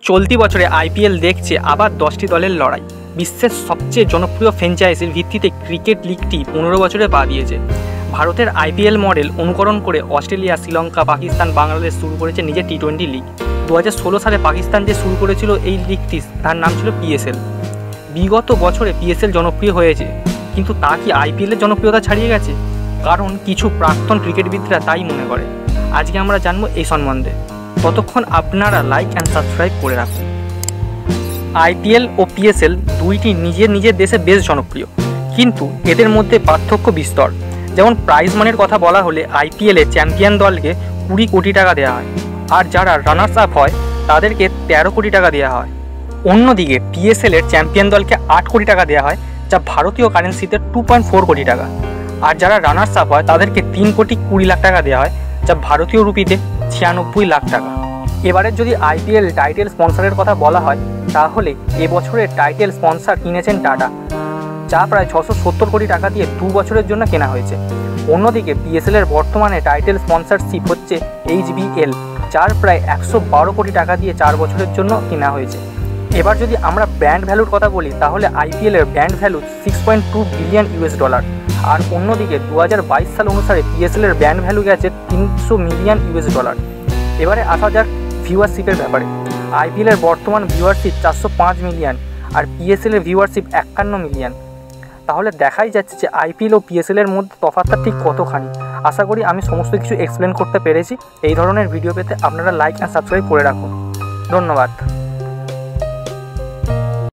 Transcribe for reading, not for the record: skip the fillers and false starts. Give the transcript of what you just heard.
চলতি বছরে আইপিএল দেখছে আবার 10টি দলের লড়াই। বিশ্বের সবচেয়ে জনপ্রিয় ফ্র্যাঞ্চাইজির ভিত্তিতে ক্রিকেট লিগটি 15 বছরে পা দিয়েছে। ভারতের আইপিএল মডেল অনুকরণ করে অস্ট্রেলিয়া, শ্রীলঙ্কা, পাকিস্তান, বাংলাদেশ শুরু করেছে নিজের টি-20 লিগ। 2016 সালে পাকিস্তান যে শুরু করেছিল এই লিগটি, তার নাম ছিল পিএসএল। বিগত বছরে পিএসএল জনপ্রিয় হয়েছে, কিন্তু তা কি আইপিএলের জনপ্রিয়তা ছাড়িয়ে গেছে? কারণ কিছু প্রাক্তন ক্রিকেটবিদরা তাই মনে করে। আজকে আমরা জানবো এই সম্বন্ধে। ততক্ষণ আপনারা লাইক অ্যান্ড সাবস্ক্রাইব করে রাখুন। আইপিএল ও পিএসএল দুইটি নিজের দেশে বেশ জনপ্রিয়, কিন্তু এদের মধ্যে পার্থক্য বিস্তর। যেমন প্রাইজ মানির কথা বলা হলে আইপিএলে চ্যাম্পিয়ন দলকে 20 কোটি টাকা দেওয়া হয়, আর যারা রানার্স আপ হয় তাদেরকে 13 কোটি টাকা দেওয়া হয়। অন্যদিকে পিএসএলের চ্যাম্পিয়ন দলকে 8 কোটি টাকা দেওয়া হয়, যা ভারতীয় কারেন্সিতে 2.4 কোটি টাকা। আর যারা রানার্স আপ হয় তাদেরকে 3 কোটি 20 লাখ টাকা দেওয়া হয়, যা ভারতীয় রুপিতে 96 লাখ টাকা। এবারে যদি আইপিএল টাইটেল স্পন্সরের কথা বলা হয়, তাহলে এবছরের টাইটেল স্পন্সর কিনেছেন টাটা, যা প্রায় 670 কোটি টাকা দিয়ে 2 বছরের জন্য কেনা হয়েছে। অন্যদিকে পিএসএলের বর্তমানে টাইটেল স্পন্সরশিপ হচ্ছে এইচবিএল, যার প্রায় 112 কোটি টাকা দিয়ে 4 বছরের জন্য কেনা হয়েছে। এবার যদি আমরা ব্র্যান্ড ভ্যালুর কথা বলি, তাহলে আইপিএলের ব্র্যান্ড ভ্যালু $6.2 বিলিয়ন। আর অন্যদিকে 2022 সাল অনুসারে পিএসএলের ব্র্যান্ড ভ্যালু গেছে $300 মিলিয়ন। এবারে আসা যাক ভিউয়ারশিপের ব্যাপারে। আইপিএলের বর্তমান ভিউয়ারশিপ 405 মিলিয়ন, আর পিএসএলের ভিউয়ারশিপ 51 মিলিয়ন। তাহলে দেখাই যাচ্ছে যে আইপিএল ও পিএসএলের মধ্যে তফাৎটা ঠিক কতখানি। আশা করি আমি সমস্ত কিছু এক্সপ্লেন করতে পেরেছি। এই ধরনের ভিডিও পেতে আপনারা লাইক অ্যান্ড সাবস্ক্রাইব করে রাখুন। ধন্যবাদ।